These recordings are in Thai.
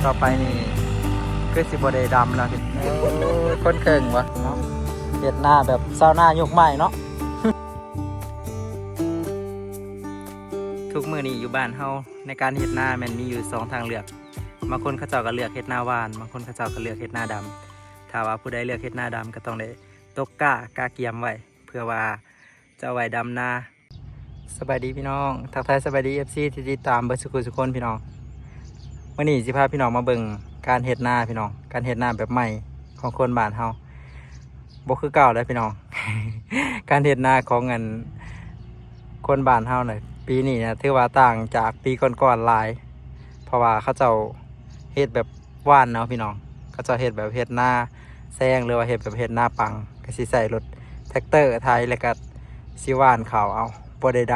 ต่อไปนี่คือสิบได้ดำแล้วพี่คนเก่งวะเนาะเฮ็ดหน้าแบบเศร้าหน้ายุคใหม่เนาะ ทุกมื้อนี้อยู่บ้านเฮาในการเฮ็ดหน้ามันมีอยู่2ทางเลือกบางคนเขาเจ้าก็เลือกเฮ็ดหน้าหวานบางคนเขาเจ้าก็เลือกเฮ็ดหน้าดำถ้าว่าผู้ใดเลือกเฮ็ดหน้าดำก็ต้องได้ตกกาเกียมไว้เพื่อว่าจะเอาไว้ดำหน้าสบายดีพี่น้องทักทายสบายดี FC ที่ติดตามเบิดสุขคนพี่น้องวันนี้สิพาพี่น้องมาเบิ่งการเฮ็ดหน้าพี่น้องการเฮ็ดหน้าแบบใหม่ของคนบ้านเฮาบ่คือเก่าแล้วพี่น้อง การเฮ็ดหน้าของเงินคนบ้านเฮาน่ะปีนี้นะถือว่าต่างจากปีก่อนๆหลายเพราะว่าเขาเจ้าเฮ็ดแบบว่านเนาะพี่น้องเขาเจ้าเฮ็ดแบบเฮ็ดหน้าแซงหรือว่าเฮ็ดแบบเฮ็ดหน้าปังก็สิใส่รถแท็กเตอร์ไทยแล้วก็สิว่านเขาเอาบ่ได้ด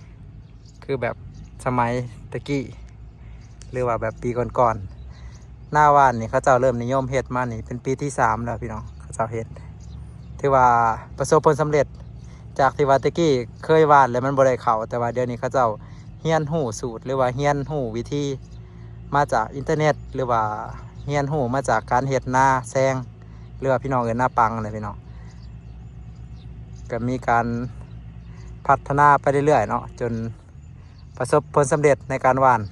ำคือแบบสมัยตะกี้หรือว่าแบบปีก่อนๆหน้าว่านนี่เขาเจ้าเริ่มนิยมเฮ็ดมานี่เป็นปีที่3แล้วพี่น้องเขาเจ้าเฮ็ดถือว่าประสบผลสำเร็จจากที่ว่าตะกี้เคยว่านแล้วมันบ่ได้เข้าแต่ว่าเดี๋ยวนี้เขาเจ้าเฮียนหู้สูตรหรือว่าเฮียนหู้วิธีมาจากอินเทอร์เน็ตหรือว่าเฮียนหู้มาจากการเฮ็ดหน้าแซงหรือว่าพี่น้องเอิ้นหน้าปังอะไรพี่น้องก็มีการพัฒนาไปเรื่อยๆเนาะจนประสบผลสำเร็จในการว่าน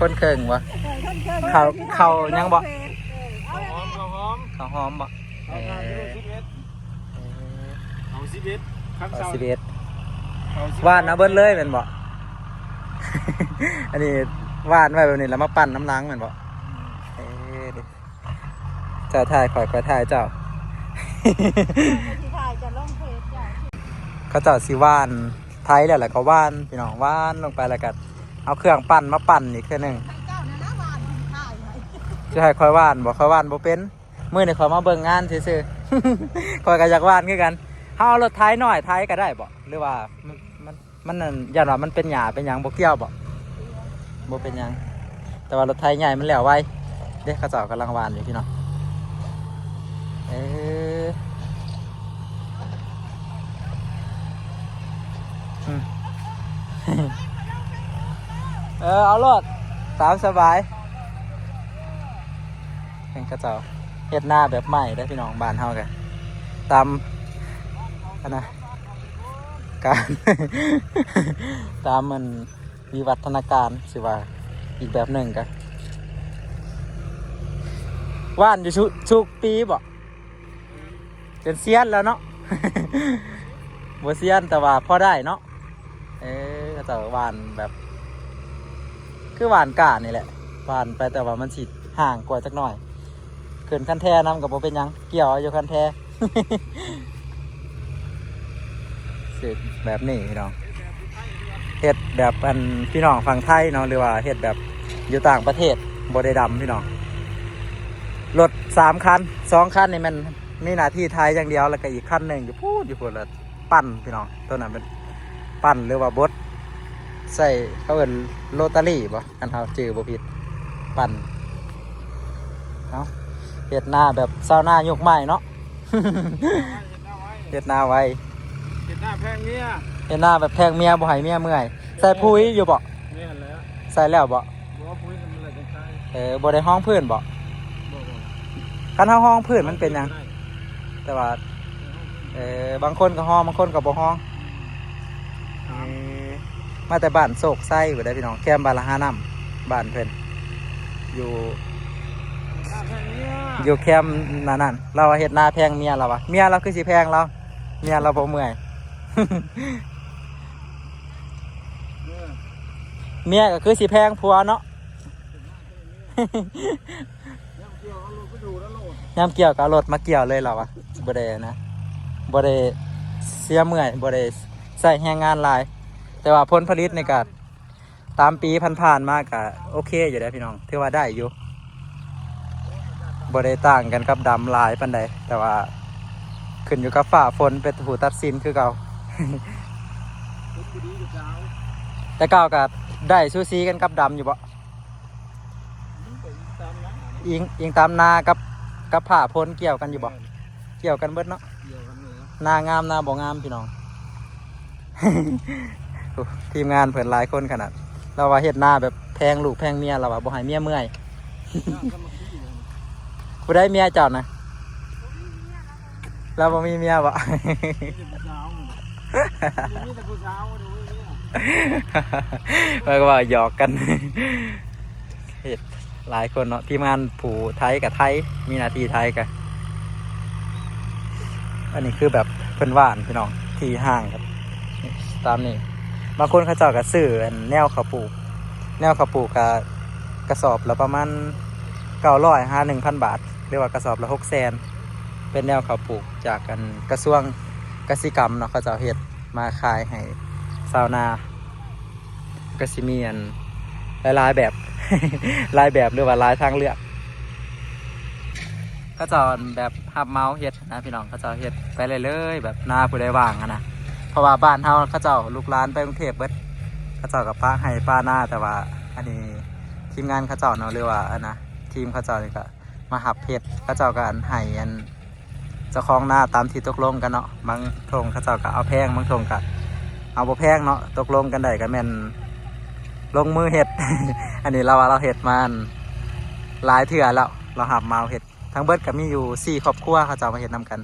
คนเข่งวะเขายังบ่เขาหอมบ่เอา11ขั้นเช้าว่านนะเบิ้ลเลยเป็นบ่ อันนี้ว่านไว้แบบนี้แล้วมาปั่นน้ำล้างเหมือนบ่เจ้าถ่ายข่อยถ่ายเจ้า เขาเจ้าสิว่านไทยแล้วก็ว่านพี่น้องว่านลงไปแล้วก็เอาเครื่องปั่นมาปั่นอีกแค่นึงจะให้ค่อยว่านบ่ค่อยว่านบ่เป็นมื้อนี้ขอยมาเบิ่งงานซื่อๆ ข่อยก็อยากว่านคือกันเฮาเอารถไถหน่อยไถก็ได้บ่หรือว่ามันนั่นย่านว่ามันเป็นหญ้าเป็นหยังบ่เกี่ยวบ่เป็นหยังแต่ว่ารถไถใหญ่มันแล้วไวเด้เขาเจ้ากำลังว่านอยู่พี่น้องเอารถตามสบายเป็นกระเจ้าเฮ็ดหน้าแบบใหม่ได้พี่น้องบ้านเฮากันตามนะการ ตามมันวิวัฒนาการสิว่าอีกแบบหนึ่งกันว่านอยู่ชุกปีบ่เป็นเซียนแล้วเนาะ บ่เซียนแต่ว่าพอได้เนาะกระเจ้าว่านแบบคือหวานกาดนี่แหละหวานไปแต่ว่ามันสิห่างกว่าจักหน่อยขึ้นคันแท้น้ำกับโบเป็นยังเกี่ยวอยู่คันแท้ สิแบบนี้พี่น้องเฮ็ดแบบอันพี่น้องฝั่งไทยเนาะหรือว่าเฮ็ดแบบอยู่ต่างประเทศโบได้ดำพี่น้องรถ3 คัน2 คันนี่มันมีหน้าที่ไทยอย่างเดียวแล้วก็อีกคันหนึ่งอยู่พูดแล้วปั่นพี่น้องตัวนั้นเป็นปั่นหรือว่าบดใส่เขาเป็นโรตารี่บ่กันเขาจือบ่ผิดปั่นเนาะเฮ็ดหน้าแบบเศร้าหน้ายุคใหม่เนาะ เฮ็ดหน้าไว้เฮ็ดหน้าแพงเมียเฮ็ดหน้าแบบแพงเมียบ่ให้เมียเมื่อยใส่ปุ๋ยอยู่บ่เนี่ยแล้วใส่แล้วบ่ปุ๋ยมันเลยจังไสบ่ได้ห้องพื้นบ่คันเฮาห้องพื้นมันเป็นหยังแต่ว่าบางคนก็ห้องบางคนก็บ่ห้องมาแต่บ้านโศกไส้บ่ได้พี่น้องแคมบ้านละ5น้ำบ้านเพิ่นอยู่แคมนั่นเราเฮ็ดหน้าแพงเมียเราวะเมียเราคือสิแพงเราเมียเราบ่เมื่อย เมียก็คือสิแพงผัวเนาะ ยามเกี่ยวก็เอารถมาเกี่ยวเลยเราวะบ่ได้นะบ่ได้เสียเมื่อยบ่ได้ใส่แรงงานหลายแต่ว่าผลผลิตในการตามปีผ่านๆมาก็โอเคอยู่ได้พี่น้องถือว่าได้อยู่บ่ได้ต่างกันกับดำหลายปานใดแต่ว่าขึ้นอยู่กับฟ้าฝนเป็นผู้ตัดสินคือเก่า คนบุรีกับเจ้า แต่เก่าก็ได้ซูซีกันกับดำอยู่บ่ ไปตามนั้น อิงตามนากับผ่าพ้นเกี่ยวกันอยู่บ่เกี่ยวกันเบิดเนาะ เกี่ยวกันเลย นางามนาบ่งามพี่น้อง โอ้ทีมงานเพิ่นหลายคนขนาดเราว่าเฮ็ดหน้าแบบแพงลูกแพงเมียเราว่าบ่ให้เมียเมื่อย ผู้ได้เมียเจ้านะเราบ่มีเมียบ่ มันก็ว่าหยอกกัน เฮ็ดหลายคนเนาะทีมงานผู้ไทยกับไทยมีหน้าที่ไทยกันอันนี้คือแบบเพิ่นว่านพี่น้องที่ห้างครับนี่ตามนี้บางคนเขาเจ้าก็ซื้ออันแนวข้าวปลูกกับกระสอบละประมาณ900-1,000 บาทหรือว่ากระสอบละ600,000เป็นแนวข้าวปลูกจากกันกระทรวงเกษตรกรรมเนาะเขาเจ้าเฮ็ดมาขายให้ชาวนาก็สิมีอันหลายๆแบบ หลายแบบหรือว่าหลายทางเลือกก็จะแบบหับเมาส์เฮ็ดนะพี่น้องเขาจะเฮ็ดไปเลยๆแบบหน้าผู้ใดว่างอะนะเพราะว่าบ้านเฮาเขาเจ้าลูกหลานไปกรุงเทพเบิดเขาเจ้ากับป้าให้ป้าหน้าแต่ว่าอันนี้ทีมงานเขาเจ้าเนาะหรือว่าอันนะทีมเขาเจ้านี่ก็มาหับเฮ็ดเขาเจ้าก็อันให้อันเจ้าของหน้าตามที่ตกลงกันเนาะบางทงเขาเจ้าก็เอาแพงบางทงก็เอาบ่แพงเนาะตกลงกันได้ก็แม่นลงมือเฮ็ด อันนี้เราว่าเราเฮ็ดมาหลายเทื่อแล้วเราหับมาเฮ็ดทั้งเบิดก็มีอยู่4ครอบครัวเขาเจ้ามาเฮ็ดนำกัน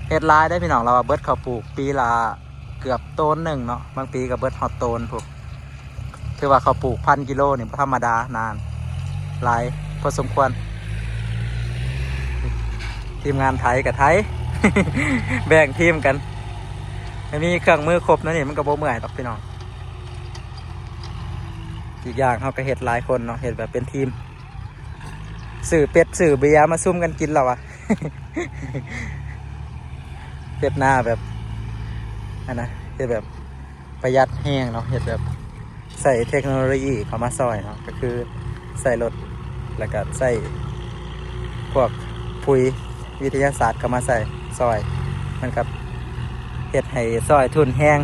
เฮ็ดหลายได้พี่น้องเราว่าเบิดเขาปลูกปีละเกือบโตนหนึ่งเนาะบางปีก็เบิดฮอดโตนพวกถือว่าเขาปลูก1,000 กิโลนี่บ่ธรรมดานานหลายพอสมควรทีมงานไทยกับไทย แบ่งทีมกันมีเครื่องมือครบนะนี่มันก็บ่เมื่อยดอกพี่น้องอีกอย่างเขาก็เฮ็ดหลายคนเนาะเฮ็ดแบบเป็นทีมสื่อเป็ดสื่อเบียร์มาซุ่มกันกินเราอะ เฮ็ดหน้าแบบอันนะเฮ็ดแบบประหยัดแห้งเนาะเฮ็ดแบบใส่เทคโนโลยีเข้ามาซอยเนาะก็คือใส่รถแล้วก็ใส่พวกปุ๋ยวิทยาศาสตร์เข้ามาใส่ซอยมันกับเฮ็ดให้ซอยทุนแห้ง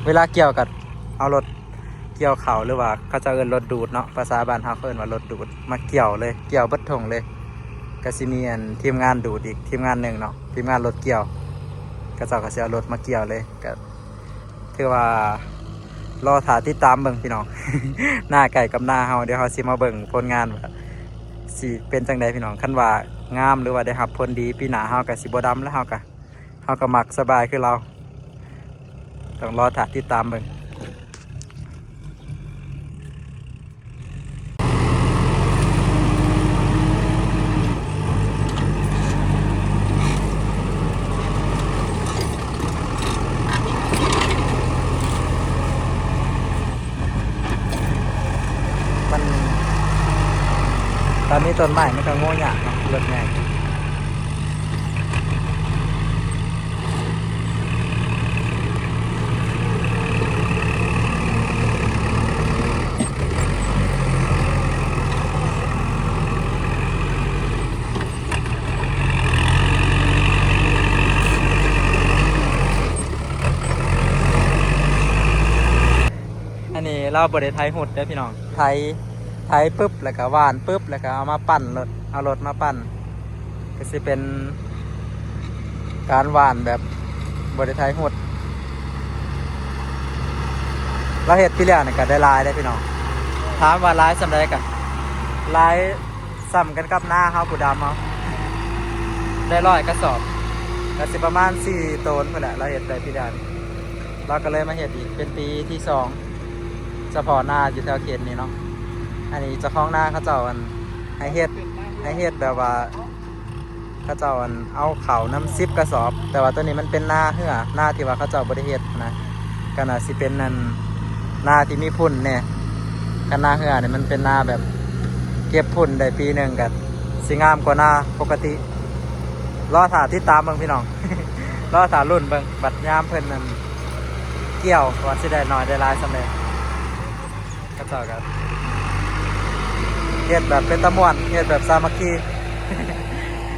เวลาเกี่ยวกับเอารถเกี่ยวเขาหรือว่าเขาจะเอิ้นรถดูดเนาะภาษาบ้านเขาเอิ้นว่ารถดูดมาเกี่ยวเลยเกี่ยวเบิดทงเลยก็สิมีอันทีมงานดูดอีกทีมงานหนึ่งเนาะทีมงานรถเกี่ยวก็จะเอารถมาเกี่ยวเลยก็ถือว่ารอถ่ายติดตามเบิ่งพี่น้อง หน้าไก่กับหน้าเฮาเดี๋ยวเฮาสิมาเบิ่งผลงานว่าสิเป็นจังใดพี่น้องคันว่างามหรือว่าได้รับผลดีปีหน้าเฮาก็สิบ่ดำแล้วเฮาก็มักสบายคือเราต้องรอถ่ายติดตามเบิ่งตอนนี้ต้นไม้มันก็โง่หยาบเนาะรถใหญ่อันนี้เราบริไทยหุดเด้อพี่น้องไทยปุ๊บแล้วก็หวานปุ๊บแล้วก็เอามาปั่นเอารถมาปั่นก็สิเป็นการหวานแบบบริไทยหุดเราเห็ดพี่เลี้ยงนี่ก็ได้ลายได้พี่น้องถามว่าลายสำใดกันลายซ้ำกันกับหน้าเฮาผู้ดำเฮาได้100 กระสอบก็สิประมาณ4 โตนพุ่นแหละเราเห็ดได้พี่เลี้ยงเราก็เลยมาเห็ดอีกเป็นปีที่2เฉพาะหน้าอยู่แถวเขตนี้เนาะอันนี้เจ้าของหน้าเขาเจ้าให้เฮ็ดแบบว่าเขาเจ้าเอาเขาน้ำ10 กระสอบแต่ว่าตัวนี้มันเป็นหน้าเหือหน้าที่ว่าเขาเจ้าบริเฮ็ดนะก็น่าสิเป็นนั่นหน้าที่มีพุ่นเนี่ยกันหน้าเหือเนี่ยมันเป็นหน้าแบบเก็บพุ่นได้ปีหนึ่งกันสิงามกว่าหน้าปกติรอถ่ายติดตามเบิ่งพี่น้อง รอถ่ายรุ่นเบิ่งบัดยามเพิ่นนั่นเกี่ยวว่าสิได้น้อยได้หลายสำเร็จเขาเจ้ากันเฮ็ดแบบเป็นตะม่วนเฮ็ดแบบสามัคคี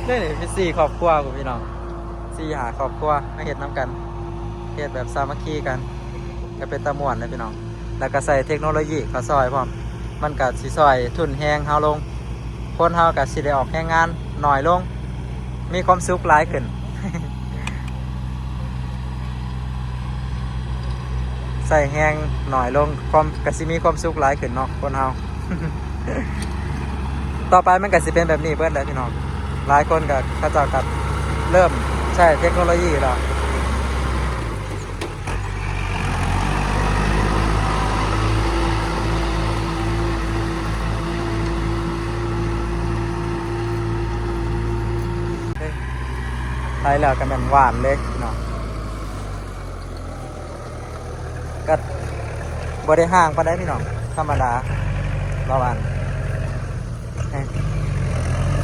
นี่เป็น4 ครอบครัวกูพี่น้อง4 หาครอบครัวมาเฮ็ดน้ำกัน เฮ็ดแบบสามัคคีกันก็เป็นตะม่วนนะพี่น้องแล้วก็ใส่เทคโนโลยีเข้าซอยพร้อมมันก็สิซอยทุนแฮงเฮาลงคนเฮาก็สิได้ออกแรงงานน้อยลงมีความสุขหลายขึ้น ใส่แฮงหน่อยลงความก็สิมีความสุขหลายขึ้นเนาะคนเฮา ต่อไปมันก็สิเป็นแบบนี้เบิดแหละพี่น้องหลายคนก็เขาเจ้าก็เริ่มใช้เทคโนโลยีแล้วไทยแล้วก็แม่นหวานเลยพี่น้องก็บ่ได้ห่างปานใดพี่น้องธรรมดาละหวาน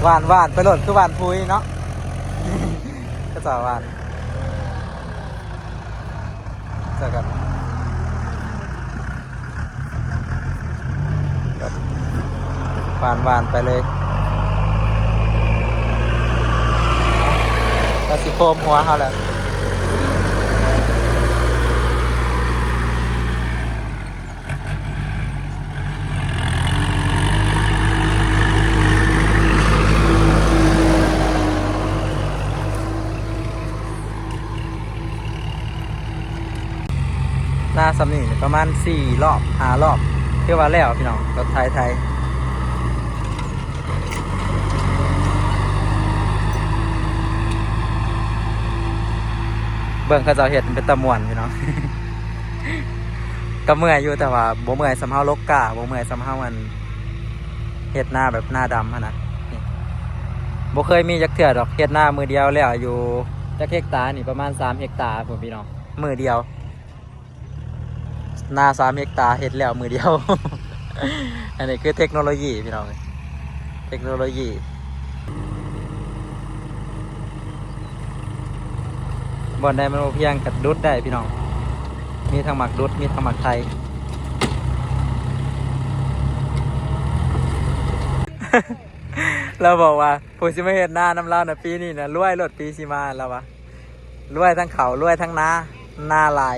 หวานหวานไปโหลดคือหวานพุยเนาะ ก็จะหวานเจอกันหวานหวานไปเลยก็สิโคมหัวเขาแหละหน้าซัมนี่ประมาณ4 รอบ5 รอบเที่ยวว่าแล้วพี่น้องรถไทยเบิ่งเขาเจ้าเห็ดเป็นตะมวนพี่น้อง ก็เมื่อยอยู่แต่ว่าบ่เมื่อยสำเฮาลกกาบ่เมื่อยสำเฮามันเห็ดหน้าแบบหน้าดำนะนี่บ่เคยมีจักเทื่อดอกเห็ดหน้ามือเดียวแล้วอยู่จักเฮกตาร์นี่ประมาณ3 เฮกตาร์ผมพี่น้องมือเดียวหน้า3 เฮกตาร์เห็ดแล้วมือเดียว อันนี้คือเทคโนโลยีพี่น้องเทคโนโลยีบ่อนใดมันบ่เพียงกับดุดได้พี่น้องมีทั้งหมักดุดมีทั้งหมักไทย เราบอกว่าผู้สิมาเห็นหน้าน้ำเล่านะปีนี้นะรวยรถปีสิมาแล้ววะรวยทั้งเขารวยทั้งนาลาย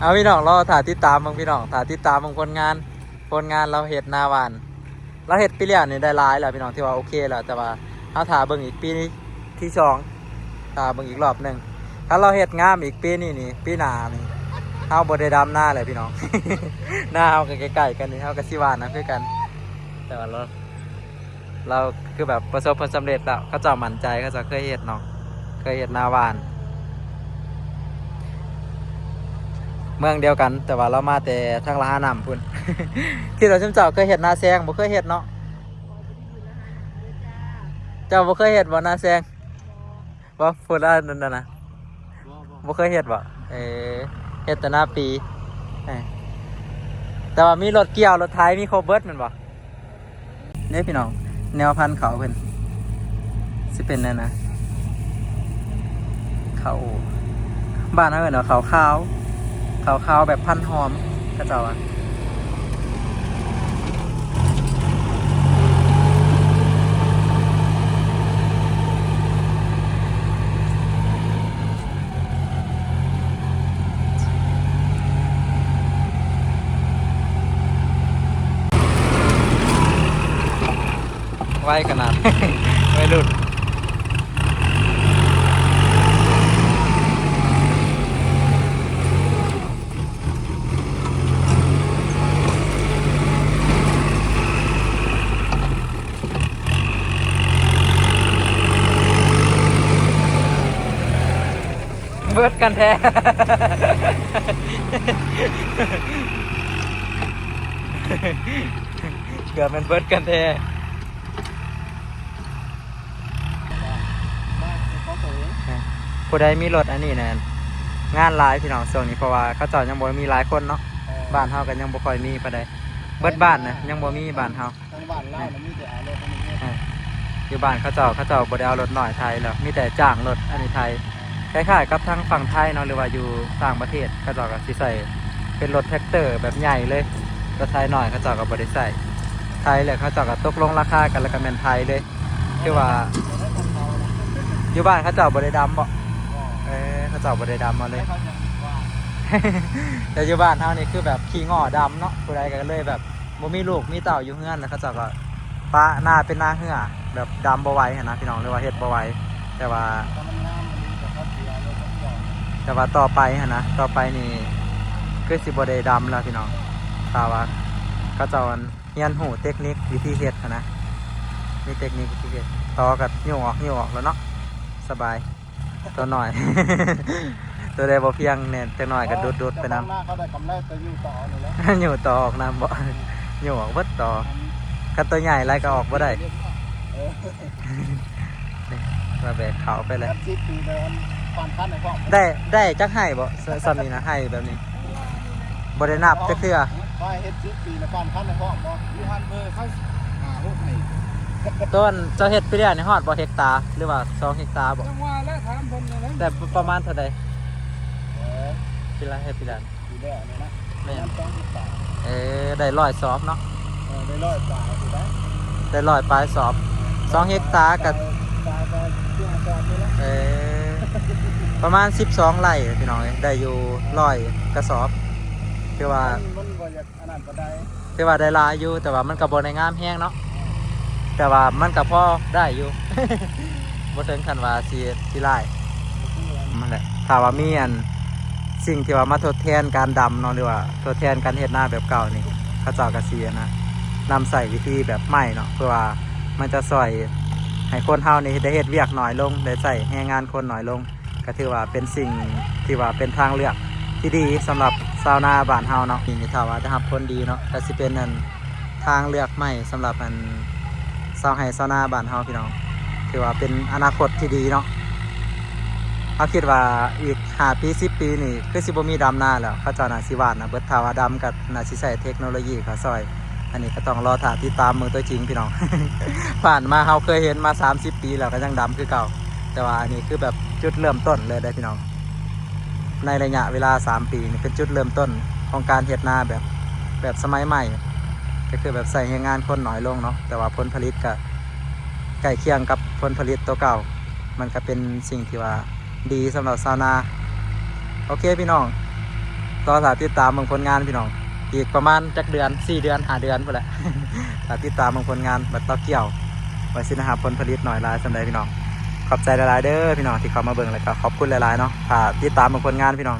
เอาพี่น้องเราถ่ายติดตามบางพี่น้องถ่ายติดตามบางผลงานเราเห็ดหน้าหวานเราเห็ดปีเลี้ยนี่ได้หลายแล้วพี่น้องที่ว่าโอเคแล้วแต่ว่าเอาถ่ายเบิ่งอีกปีนี้ที่2ถ่ายเบิ่งอีกรอบหนึ่งถ้าเราเห็ดงามอีกปีนี้นี่ปีหน้านี่เอาบ่ได้ดำหน้าเลยพี่น้อง หน้าเอาใกล้ๆกันนี่เอากับสิหวานนะคือกัน แต่ว่าเราคือแบบประสบผลสำเร็จแล้วเขาเจ้ามั่นใจเขาจะเคยเห็ดเนาะเคยเห็ดหน้าหวานเมืองเดียวกันแต่ว่าเรามาแต่ทางละหานำพุ่น ที่เราเจ้าเคยเห็ดหน้าแซงบ่เคยเห็ดเนาะเจ้าบ่เคยเห็ดบ่หน้าแซงบ่พูดได้นั่นนะบ่เคยเห็ดบ่เห็ดแต่หน้าปีแต่ว่ามีรถเกี่ยวรถไถมีโคเบิร์ตมันบ่นี่พี่น้องแนวพันธุ์เขาเพิ่นสิเป็นนั่นนะเขาบ้านเฮาเอิ้นว่าเขาขาวแบบพันหอมกระเจ้าอ่ะไวขนาด ไวหลุดเบิดกันแท้ เกือบเป็นเบิดกันแท้ผู้ใดมีรถอันนี้นะงานหลายพี่น้องส่วนนี้เพราะว่าเขาเจ้ายังบ่มีหลายคนเนาะบ้านเฮากันยังบ่ค่อยมีปานใดเบิดบ้านนะยังบ่มีบ้านเฮา ทางบ้านเรามีแต่รถอันนี้ อยู่บ้านเขาเจ้าบ่ได้เอารถหน่อยไทยแล้วมีแต่จ้างรถอันนี้ไทยคล้ายๆกับทางฝั่งไทยเนาะหรือว่าอยู่ต่างประเทศเขาเจ้าก็สิใส่เป็นรถแท็กเตอร์แบบใหญ่เลยรถไทยหน่อยเขาเจ้าก็บ่ได้ใส่ไทยแหละเขาเจ้าก็ตกลงราคากันแล้วก็แม่นไทยเลยคือว่า อยู่บ้านเขาเจ้าบ่ได้ดำบ่เขาเจ้าบ่ได้ดำมาเลย เขาจะว่า แต่อยู่บ้านเฮานี่คือแบบขี้ง้อดำเนาะผู้ใดก็เลยแบบบ่มีลูกมีเต่าอยู่เฮือนแล้วเขาเจ้าก็ปะหน้าเป็นหน้าเหือแบบดำบ่ไหวหั้นนะพี่น้องหรือว่าเฮ็ดบ่ไหวแต่ว่า ตอนมันงามมันจะเขาเสียรถเขาเสีย แต่ว่าต่อไปหั้นนะต่อไปนี่คือสิบ่ได้ดำแล้วพี่น้องถ้าว่าเขาเจ้าเรียนรู้เทคนิควิธีเฮ็ดหั้นนะมีเทคนิควิธีเฮ็ดต่อกับโยกออกแล้วเนาะสบายตัวหน่อย ตัวใดบ่เพียงเนี่ยจักหน่อยก็ดุดๆไปนำ หน้าเขาได้กำไรตัวอยู่ต่อนี่แหละ อยู่ต่อออกน้ำบ่ อยู่ออกเบิดต่อคันตัวใหญ่ไรก็ออกบ่ได้ เออ มาแบกเขาไปเลย 10 ปีเดินความคันในพ่อ ได้จักให้บ่ซ้ำนี่นะให้แบบนี้บ่ได้นับจักเทื่อ ไปเฮ็ด10 ปีแล้วความคันในพ่อบ่อยู่หันเบอร์เขาพวกให้ ต้นเจ้าเฮ็ดไปเรื่อยในฮอดบ่เฮกตาร์หรือว่า2เฮกตาร์บ่ จังว่าแล้วถามเพิ่นนั่นแหละ แต่ประมาณเท่าใด เออ ปีละเฮ็ดปีละ อยู่แล้วนี่นะ แม่น ต้องติดต่อ ได้100สอบเนาะ ได้ร้อยกว่าสิได้ ได้100ปลายสอบ2เฮกตาร์ก็ ตาก็เชื่อจอดนี่แหละ ประมาณ12ไร่พี่น้องได้อยู่100กระสอบคือว่า มันบ่อยากอันนั้นก็ได้ คือว่าได้หลายอยู่แต่ว่ามันก็บ่ได้งามแฮงเนาะแต่ว่ามันก็พอได้อยู่ บ่ถึงขั้นว่าสิหลายนั่นแหละถ้าว่ามีอันสิ่งที่ว่ามาทดแทนการดำเนาะหรือว่าทดแทนการเฮ็ดนาแบบเก่านี่เขาเจ้าก็สินะนำใส่วิธีแบบใหม่เนาะเพื่อว่ามันจะช่วยให้คนเฮานี่ได้เฮ็ดเวียกน้อยลงได้ใช้แรงงานคนน้อยลงก็ถือว่าเป็นสิ่งที่ว่าเป็นทางเลือกที่ดีสำหรับชาวนาบ้านเฮาเนาะนี่ถ้าว่าได้รับผลดีเนาะก็สิเป็นอันทางเลือกใหม่สำหรับอันชาวไร่ชาวนาบ้านเฮาพี่น้องถือว่าเป็นอนาคตที่ดีเนาะเขาคิดว่าอีก5 ปี 10 ปีนี่คือสิบ่มีดำนาแล้วเขาเจ้าน่าสิหว่านนะเบิดถ้าว่าดำกับน่าสิใช้เทคโนโลยีเขาซอยอันนี้ก็ต้องรอถ่าติดตามมือตัวจริงพี่น้อง ผ่านมาเฮาเคยเห็นมา30 ปีแล้วก็ยังดำคือเก่าแต่ว่าอันนี้คือแบบจุดเริ่มต้นเลยได้พี่น้องในระยะเวลา3 ปีนี่เป็นจุดเริ่มต้นของการเฮ็ดนาแบบสมัยใหม่ก็คือแบบใส่แรงงานคนน้อยลงเนาะแต่ว่าผลผลิตก็ใกล้เคียงกับผลผลิตตัวเก่ามันก็เป็นสิ่งที่ว่าดีสำหรับชาวนาโอเคพี่น้องต่อสาติดตามเมืองผลงานพี่น้องอีกประมาณจักเดือน4 เดือน5 เดือนพุ่นแหละ สาติดตามเมืองผลงานบัดต่อเกี่ยวไว้สินะครับผลผลิตหน่อยหลายสำหรับพี่น้องขอบใจหลายๆเด้อพี่น้องที่เข้ามาเบิ่งแล้วก็ขอบคุณหลายๆเนาะถ้าติดตามเมืองผลงานพี่น้อง